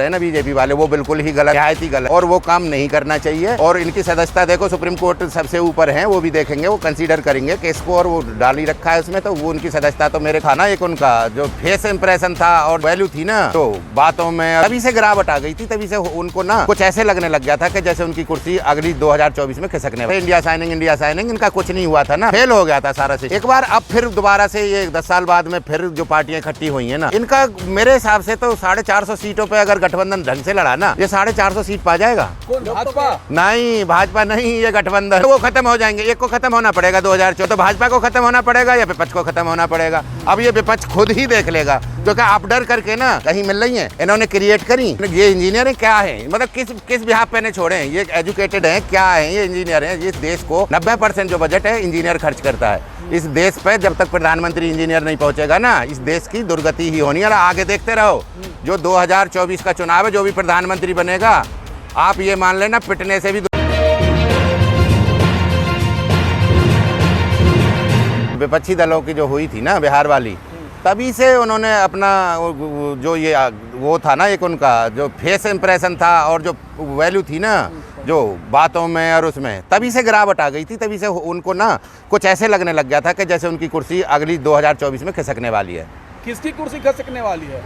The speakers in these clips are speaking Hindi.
है ना बीजेपी वाले, वो बिल्कुल ही गलत, निहायत ही गलत, और वो काम नहीं करना चाहिए। और इनकी सदस्यता देखो सुप्रीम कोर्ट सबसे ऊपर है, वो भी देखेंगे, वो कंसीडर करेंगे केस को, और वो डाल ही रखा है उसमें। तो वो उनकी सदस्यता तो मेरे था ना, एक उनका जो फेस इंप्रेशन था और वैल्यू थी ना, तो बातों में तभी से गिरावट आ गई थी। तभी से उनको ना कुछ ऐसे लगने लग गया था कि जैसे उनकी कुर्सी अगली 2024 में खिसकने वाली। इंडिया साइनिंग इनका कुछ नहीं हुआ था ना, फेल हो गया था सारा से। एक बार अब फिर दोबारा से ये 10 साल बाद में फिर जो पार्टियां इकट्ठी हुई है ना, इनका मेरे हिसाब से तो 450 सीटों पे अगर गठबंधन ढंग से लड़ा ना, ये 450 सीट पा जाएगा। कौन, भाजपा? नहीं, भाजपा नहीं, ये गठबंधन वो खत्म हो जाएंगे। एक को खत्म होना पड़ेगा 2014, तो भाजपा को खत्म होना पड़ेगा या विपक्ष को खत्म होना पड़ेगा। अब ये विपक्ष खुद ही देख लेगा, क्योंकि आप डर करके ना कहीं मिल रही है, इन्होंने क्रिएट करी। ये इंजीनियर है क्या है, मतलब किस बिहाफ पे ने छोड़े हैं, ये एजुकेटेड है क्या है, ये इंजीनियर है। इस देश को 90% जो बजट है इंजीनियर खर्च करता है। इस देश पे जब तक प्रधानमंत्री इंजीनियर नहीं पहुंचेगा ना, इस देश की दुर्गति ही होनी है। आगे देखते रहो, जो 2024 का चुनाव है, जो भी प्रधानमंत्री बनेगा, आप ये मान लेना पिटने से भी। विपक्षी दलों की जो हुई थी ना बिहार वाली, तभी से उन्होंने अपना जो ये वो था ना, एक उनका जो फेस इंप्रेशन था और जो वैल्यू थी ना, जो बातों में और उसमें, तभी से गिरावट आ गई थी। तभी से उनको ना कुछ ऐसे लगने लग गया था कि जैसे उनकी कुर्सी अगली 2024 में खिसकने वाली है। किसकी कुर्सी खिसकने वाली है?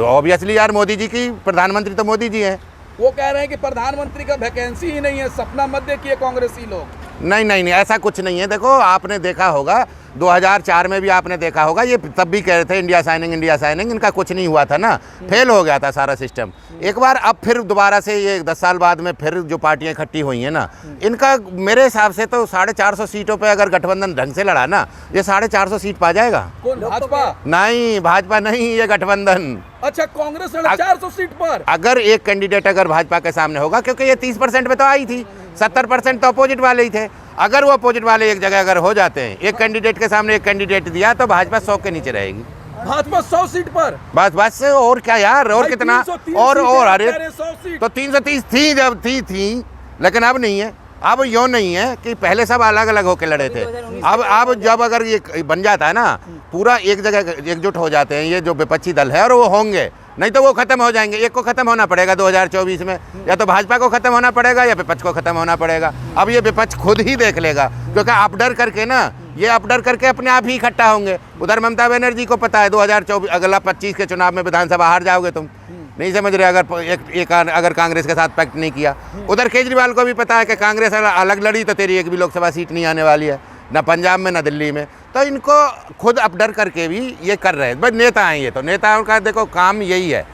ऑब्वियसली यार, मोदी जी की। प्रधानमंत्री तो मोदी जी हैं। वो कह रहे हैं कि प्रधानमंत्री का वैकेंसी ही नहीं है, सपना मत देखिए कांग्रेसी लोग। नहीं, ऐसा कुछ नहीं है। देखो, आपने देखा होगा 2004 में भी आपने देखा होगा, ये तब भी कह रहे थे इंडिया साइनिंग, इनका कुछ नहीं हुआ था ना, फेल हो गया था सारा सिस्टम। एक बार अब फिर दोबारा से ये 10 साल बाद में फिर जो पार्टियां इकट्ठी हुई हैं ना, इनका मेरे हिसाब से तो 450 सीटों पे अगर गठबंधन ढंग से लड़ा ना, ये 450 सीट पा जाएगा। कौन, भाजपा? नहीं, भाजपा नहीं, ये गठबंधन। अच्छा, कांग्रेस 450 सीट पर अगर एक कैंडिडेट अगर भाजपा के सामने होगा, क्योंकि ये 30% पे तो आई थी, 70% तो अपोजिट वाले ही थे। अगर वो अपोजिट वाले एक जगह अगर हो जाते हैं, एक कैंडिडेट के सामने एक कैंडिडेट दिया, तो भाजपा 100 के नीचे रहेगी। भाजपा 100 सीट पर, बस और क्या यार, और कितना, और अरे 100 सीट तो 330 थी जब थी, लेकिन अब नहीं है। अब यो नहीं है कि पहले सब अलग अलग होकर लड़े थे। अब जब अगर ये बन जाता है ना, पूरा एक जगह एकजुट हो जाते हैं ये जो विपक्षी दल है, और वो होंगे, नहीं तो वो खत्म हो जाएंगे। एक को खत्म होना पड़ेगा 2024 में, या तो भाजपा को खत्म होना पड़ेगा या विपक्ष को खत्म होना पड़ेगा। अब ये विपक्ष खुद ही देख लेगा, क्योंकि आप डर करके ना, ये आप डर करके अपने आप ही इकट्ठा होंगे। उधर ममता बनर्जी को पता है 2024 अगला 25 के चुनाव में विधानसभा हार जाओगे तुम, नहीं समझ रहे, अगर कांग्रेस के साथ पैक्ट नहीं किया। उधर केजरीवाल को भी पता है कि कांग्रेस अलग लड़ी तो तेरी एक भी लोकसभा सीट नहीं आने वाली है, ना पंजाब में ना दिल्ली में। तो इनको खुद अब डर करके भी ये कर रहे हैं। भाई नेता हैं, ये तो नेताओं का देखो काम यही है।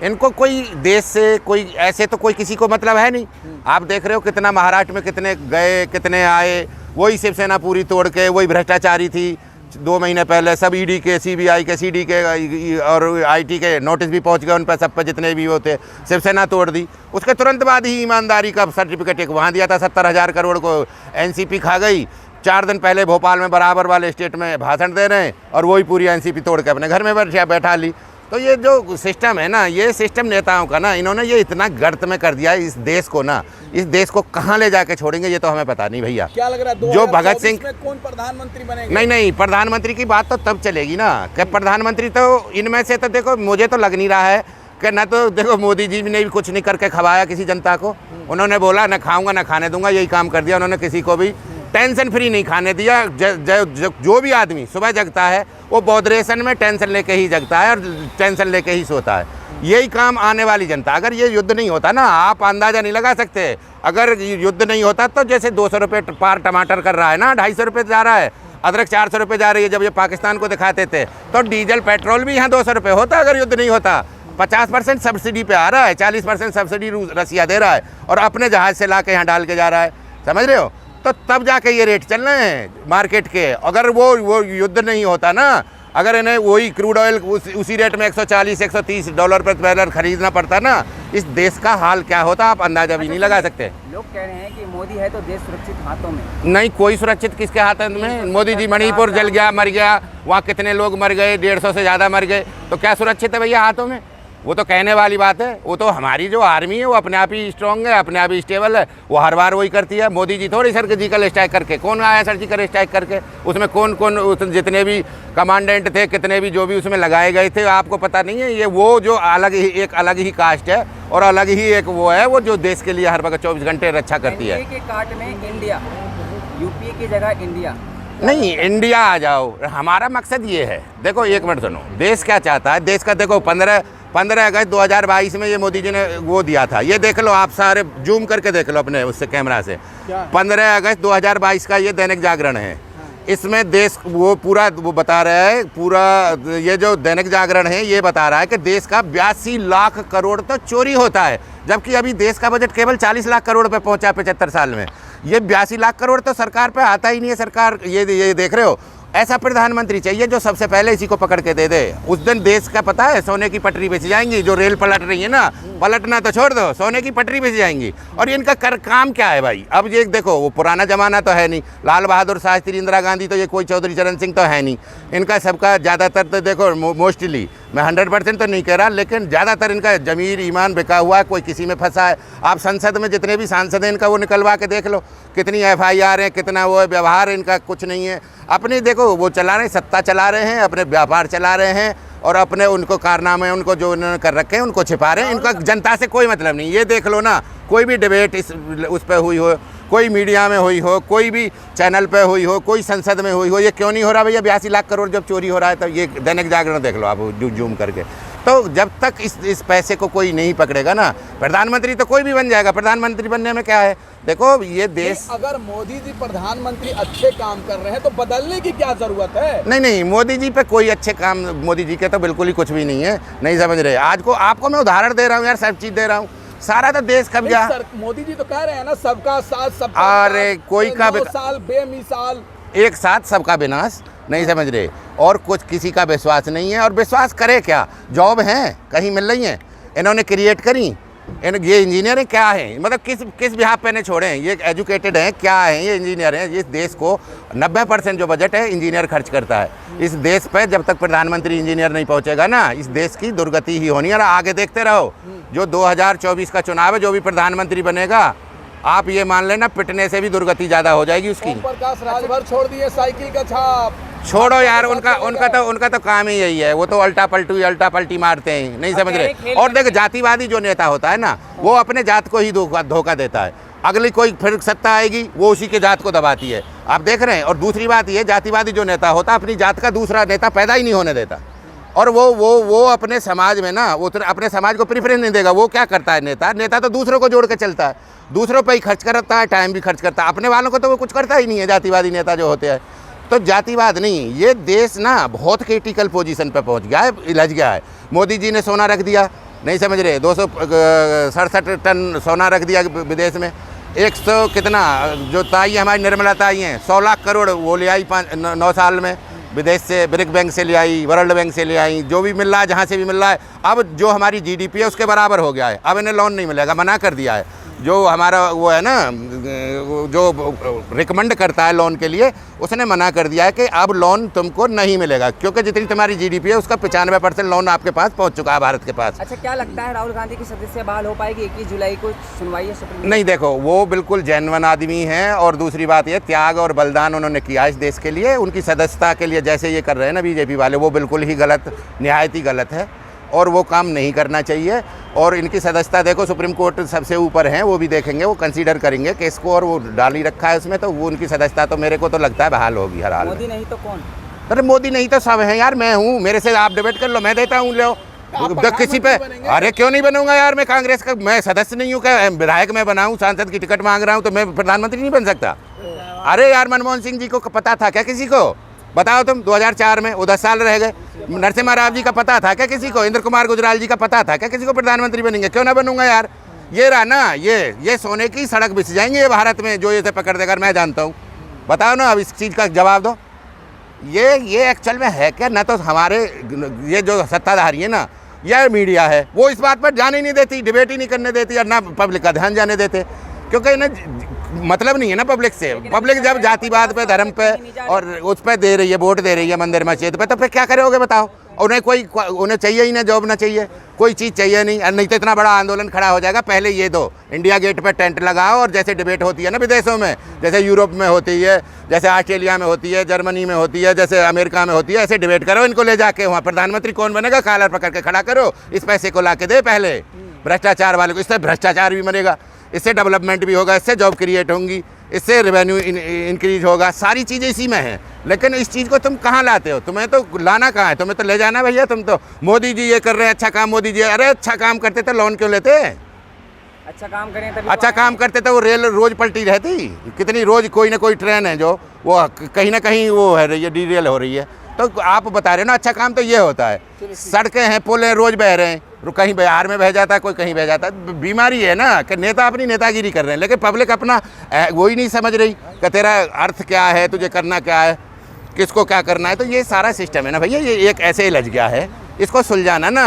इनको कोई देश से कोई ऐसे तो कोई किसी को मतलब है नहीं। आप देख रहे हो कितना महाराष्ट्र में कितने गए कितने आए, वही शिवसेना पूरी तोड़ के, वही भ्रष्टाचारी थी 2 महीने पहले, सब ईडी के, सीबीआई के, सीडी के और आईटी के नोटिस भी पहुंच गए उन पर, सब पे जितने भी होते, शिवसेना तोड़ दी। उसके तुरंत बाद ही ईमानदारी का सर्टिफिकेट एक वहाँ दिया था, 70,000 करोड़ को एनसीपी खा गई। 4 दिन पहले भोपाल में बराबर वाले स्टेट में भाषण दे रहे हैं, और वही पूरी एनसीपी तोड़ के अपने घर में बैठा ली। तो ये जो सिस्टम है ना, ये सिस्टम नेताओं का ना, इन्होंने ये इतना गर्त में कर दिया है इस देश को ना। इस देश को कहाँ ले जाके छोड़ेंगे ये तो हमें पता नहीं भैया। क्या लग रहा है जो भगत सिंह में कौन प्रधानमंत्री बनेगा? नहीं, प्रधानमंत्री की बात तो तब चलेगी ना, कि प्रधानमंत्री तो इनमें से तो देखो, मुझे तो लग नहीं रहा है कि ना, तो देखो मोदी जी ने भी कुछ नहीं करके खवाया किसी जनता को। उन्होंने बोला ना खाऊंगा ना खाने दूंगा, यही काम कर दिया उन्होंने। किसी को भी टेंशन फ्री नहीं खाने दिया। जो भी आदमी सुबह जगता है वो बॉडरेशन में टेंशन लेके ही जगता है और टेंशन लेके ही सोता है। यही काम आने वाली जनता। अगर ये युद्ध नहीं होता ना, आप अंदाज़ा नहीं लगा सकते। अगर युद्ध नहीं होता तो जैसे 200 रुपये पार टमाटर कर रहा है ना, 250 रुपये जा रहा है, अदरक 400 रुपये जा रही है। जब ये पाकिस्तान को दिखाते थे तो डीजल पेट्रोल भी यहाँ 200 रुपये होता अगर युद्ध नहीं होता। 50% सब्सिडी पे आ रहा है, 40% सब्सिडी रसिया दे रहा है, और अपने जहाज़ से ला के यहाँ डाल के जा रहा है। समझ रहे हो? तो तब जाके ये रेट चल रहे हैं मार्केट के। अगर वो युद्ध नहीं होता ना, अगर इन्हें वही क्रूड ऑयल उसी रेट में $140-130 पर बैरल खरीदना पड़ता ना, इस देश का हाल क्या होता आप अंदाजा भी नहीं लगा सकते। लोग कह रहे हैं कि मोदी है तो देश सुरक्षित हाथों में। नहीं, कोई सुरक्षित किसके हाथों में? मोदी जी मणिपुर जल गया, मर गया, वहाँ कितने लोग मर गए, 150 से ज़्यादा मर गए, तो क्या सुरक्षित है भैया हाथों में? वो तो कहने वाली बात है। वो तो हमारी जो आर्मी है वो अपने आप ही स्ट्रांग है, अपने आप ही स्टेबल है, वो हर बार वही करती है। मोदी जी थोड़ी सर्जिकल स्ट्राइक करके, कौन आया सर्जिकल स्ट्राइक करके? उसमें कौन कौन जितने भी कमांडेंट थे, कितने भी जो भी उसमें लगाए गए थे, आपको पता नहीं है? ये वो जो एक अलग ही कास्ट है और अलग ही एक वो है, वो जो देश के लिए हर वक्त 24 घंटे रक्षा करती है। एनडीए के काट में इंडिया, यूपीए की जगह इंडिया नहीं, इंडिया आ जाओ, हमारा मकसद ये है। देखो एक मिनट सुनो, देश क्या चाहता है? देश का देखो 15 अगस्त 2022 में ये मोदी जी ने वो दिया था, ये देख लो आप सारे, जूम करके देख लो अपने उससे कैमरा से। 15 अगस्त 2022 का ये दैनिक जागरण है। इसमें देश वो पूरा वो बता रहा है, पूरा ये जो दैनिक जागरण है ये बता रहा है कि देश का 82 लाख करोड़ तो चोरी होता है, जबकि अभी देश का बजट केवल 40 लाख करोड़ पे पहुंचा 75 साल में। ये 82 लाख करोड़ तो सरकार पे आता ही नहीं है। सरकार ये देख रहे हो, ऐसा प्रधानमंत्री चाहिए जो सबसे पहले इसी को पकड़ के दे दे। उस दिन देश का पता है सोने की पटरी पे से जाएंगी। जो रेल पलट रही है ना, पलटना तो छोड़ दो, सोने की पटरी पे से जाएंगी। और इनका काम क्या है भाई? अब ये देखो, वो पुराना जमाना तो है नहीं, लाल बहादुर शास्त्री, इंदिरा गांधी, तो ये कोई चौधरी चरण सिंह तो है नहीं। इनका सबका ज़्यादातर तो देखो, मोस्टली, मैं 100% तो नहीं कह रहा, लेकिन ज़्यादातर इनका ज़मीर ईमान बिका हुआ है, कोई किसी में फंसा है। आप संसद में जितने भी सांसद हैं इनका वो निकलवा के देख लो, कितनी FIR है, कितना वो है, व्यवहार इनका कुछ नहीं है। अपने देखो वो चला रहे हैं, सत्ता चला रहे हैं, अपने व्यापार चला रहे हैं, और अपने उनको कारनामे उनको जो उन्होंने कर रखे हैं उनको छिपा रहे हैं। इनका जनता से कोई मतलब नहीं। ये देख लो ना, कोई भी डिबेट उस पर हुई हो, कोई मीडिया में हुई हो, कोई भी चैनल पे हुई हो, कोई संसद में हुई हो, ये क्यों नहीं हो रहा भैया? 82 लाख करोड़ जब चोरी हो रहा है, तो ये दैनिक जागरण देख लो आप जूम करके। तो जब तक इस पैसे को कोई नहीं पकड़ेगा ना, प्रधानमंत्री तो कोई भी बन जाएगा। प्रधानमंत्री बनने में क्या है? देखो ये देश, अगर मोदी जी प्रधानमंत्री अच्छे काम कर रहे हैं तो बदलने की क्या जरूरत है? नहीं, मोदी जी पे कोई अच्छे काम, मोदी जी के तो बिल्कुल ही कुछ भी नहीं है। नहीं समझ रहे? आपको मैं उदाहरण दे रहा हूँ यार, सब चीज़ दे रहा हूँ। सारा तो देश कब्जा। मोदी जी तो कह रहे हैं ना, सबका साथ सबका, अरे कोई का 9 साल बेमिसाल, एक साथ सबका विनाश। नहीं समझ रहे? और कुछ किसी का विश्वास नहीं है। और विश्वास करे क्या? जॉब हैं कहीं मिल रही हैं, इन्होंने क्रिएट करी। ये इंजीनियर हैं क्या है? मतलब किस बिहाफ पे ने छोड़े हैं? ये एजुकेटेड हैं क्या हैं? ये इंजीनियर हैं। इस देश को 90% जो बजट है इंजीनियर खर्च करता है। इस देश पे जब तक प्रधानमंत्री इंजीनियर नहीं पहुंचेगा ना, इस देश की दुर्गति ही होनी है। और आगे देखते रहो, जो 2024 का चुनाव है, जो भी प्रधानमंत्री बनेगा, आप ये मान लेना पिटने से भी दुर्गति ज़्यादा हो जाएगी उसकी। ओम प्रकाश राजभर छोड़ दिए, साइकिल का छाप छोड़ो यार, उनका तो काम ही यही है। वो तो उल्टा पलटी मारते हैं। नहीं समझ रहे? और देख, जातिवादी जो नेता होता है ना, वो अपने जात को ही धोखा देता है। अगली कोई फिर सत्ता आएगी, वो उसी के जात को दबाती है। आप देख रहे हैं। और दूसरी बात ये, जातिवादी जो नेता होता है अपनी जात का दूसरा नेता पैदा ही नहीं होने देता। और वो अपने समाज में ना, वो अपने समाज को प्रेफरेंस नहीं देगा। वो क्या करता है नेता तो दूसरों को जोड़ के चलता है, दूसरों पे ही खर्च करता है, टाइम भी खर्च करता है। अपने वालों को तो वो कुछ करता ही नहीं है, जातिवादी नेता जो होते हैं। तो जातिवाद नहीं, ये देश ना बहुत क्रिटिकल पोजीशन पे पहुंच गया है, इलझ गया है। मोदी जी ने सोना रख दिया, नहीं समझ रहे? 267 टन सोना रख दिया विदेश में। 100 कितना जो ताई हमारी निर्मला ताई हैं, 100 लाख करोड़ वो ले आई 9 साल में विदेश से, ब्रिक बैंक से ले आई, वर्ल्ड बैंक से ले आई, जो भी मिल रहा है, जहाँ से भी मिल रहा है। अब जो हमारी GDP है उसके बराबर हो गया है। अब इन्हें लोन नहीं मिलेगा, मना कर दिया है। जो हमारा वो है ना, जो रिकमेंड करता है लोन के लिए, उसने मना कर दिया है कि अब लोन तुमको नहीं मिलेगा, क्योंकि जितनी तुम्हारी GDP है उसका 95% लोन आपके पास पहुंच चुका है, भारत के पास। अच्छा, क्या लगता है राहुल गांधी की सदस्य बहाल हो पाएगी? 21 जुलाई को सुनवाई है सुप्रीम? नहीं, देखो वो बिल्कुल जेन्युइन आदमी हैं। और दूसरी बात ये, त्याग और बलिदान उन्होंने किया इस देश के लिए, उनकी सदस्यता के लिए। जैसे ये कर रहे हैं ना BJP वाले, वो बिल्कुल ही गलत, निहायत ही गलत है, और वो काम नहीं करना चाहिए। और इनकी सदस्यता देखो, सुप्रीम कोर्ट सबसे ऊपर हैं, वो भी देखेंगे, वो कंसीडर करेंगे केस को, और वो डाल ही रखा है उसमें। तो वो उनकी सदस्यता तो मेरे को तो लगता है बहाल होगी हर हाल में। मोदी नहीं तो कौन? अरे मोदी नहीं तो सब है यार। मैं हूँ, मेरे से आप डिबेट कर लो, मैं देता हूँ, लो किसी पे। अरे क्यों नहीं बनूंगा यार? मैं कांग्रेस का, मैं सदस्य नहीं हूँ क्या? विधायक मैं बनाऊँ, सांसद की टिकट मांग रहा हूँ, तो मैं प्रधानमंत्री नहीं बन सकता? अरे यार, मनमोहन सिंह जी को पता था क्या किसी को? बताओ तुम, 2004 में वो 10 साल रह गए। नरसिम्हा राव जी का पता था क्या किसी को? इंद्र कुमार गुजराल जी का पता था क्या किसी को प्रधानमंत्री बनेंगे? क्यों ना बनूंगा यार? ये रहा ना, ये सोने की सड़क बिछ जाएंगे ये भारत में, जो ये से पकड़ देकर। मैं जानता हूँ, बताओ ना, अब इस चीज़ का जवाब दो। ये एक्चुअल में है क्या? ना तो हमारे ये जो सत्ताधारी है ना, यह मीडिया है, वो इस बात पर जाने ही नहीं देती, डिबेट ही नहीं करने देती, और ना पब्लिक का ध्यान जाने देते। क्योंकि ना मतलब नहीं है ना पब्लिक से। पब्लिक जब जातिवाद पे, धर्म पे और उस पे दे रही है, वोट दे रही है मंदिर मस्जिद पे, तो फिर क्या करोगे बताओ। उन्हें चाहिए ही ना, जॉब ना चाहिए, कोई चीज़ चाहिए नहीं। और नहीं तो इतना बड़ा आंदोलन खड़ा हो जाएगा। पहले ये दो इंडिया गेट पे टेंट लगाओ और जैसे डिबेट होती है ना विदेशों में, जैसे यूरोप में होती है, जैसे ऑस्ट्रेलिया में होती है, जर्मनी में होती है, जैसे अमेरिका में होती है, ऐसे डिबेट करो इनको ले जाके। वहाँ प्रधानमंत्री कौन बनेगा, कॉलर पकड़ के खड़ा करो, इस पैसे को ला के दे पहले भ्रष्टाचार वाले को। इससे भ्रष्टाचार भी मरेगा, इससे डेवलपमेंट भी होगा, इससे जॉब क्रिएट होंगी, इससे रेवेन्यू इंक्रीज होगा। सारी चीज़ें इसी में हैं। लेकिन इस चीज़ को तुम कहाँ लाते हो? तुम्हें तो लाना कहाँ है, तुम्हें तो ले जाना भैया। तुम तो मोदी जी ये कर रहे हैं, अच्छा काम मोदी जी, अरे अच्छा काम करते तो लोन क्यों लेते? अच्छा काम करें तभी अच्छा काम करते तो वो रेल रोज पलटी रहती। कितनी रोज कोई ना कोई ट्रेन है जो वो कहीं ना कहीं वो है रही है, डीरेल हो रही है। तो आप बता रहे हो ना अच्छा काम तो ये होता है। सड़कें हैं, पुल हैं, रोज बह रहे हैं, कहीं बिहार में बह जाता है, कोई कहीं बह जाता है। बीमारी है ना कि नेता अपनी नेतागिरी कर रहे हैं, लेकिन पब्लिक अपना वही नहीं समझ रही कि तेरा अर्थ क्या है, तुझे करना क्या है, किसको क्या करना है। तो ये सारा सिस्टम है ना भैया, ये एक ऐसे ही लज गया है, इसको सुलझाना ना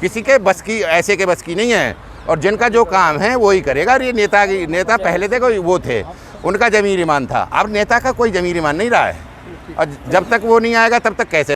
किसी के बस की, ऐसे के बस की नहीं है। और जिनका जो काम है वो ही करेगा। और ये नेता पहले देखो वो थे, उनका ज़मीर ईमान था, अब नेता का कोई ज़मीर ईमान नहीं रहा है। और जब तक वो नहीं आएगा तब तक कैसे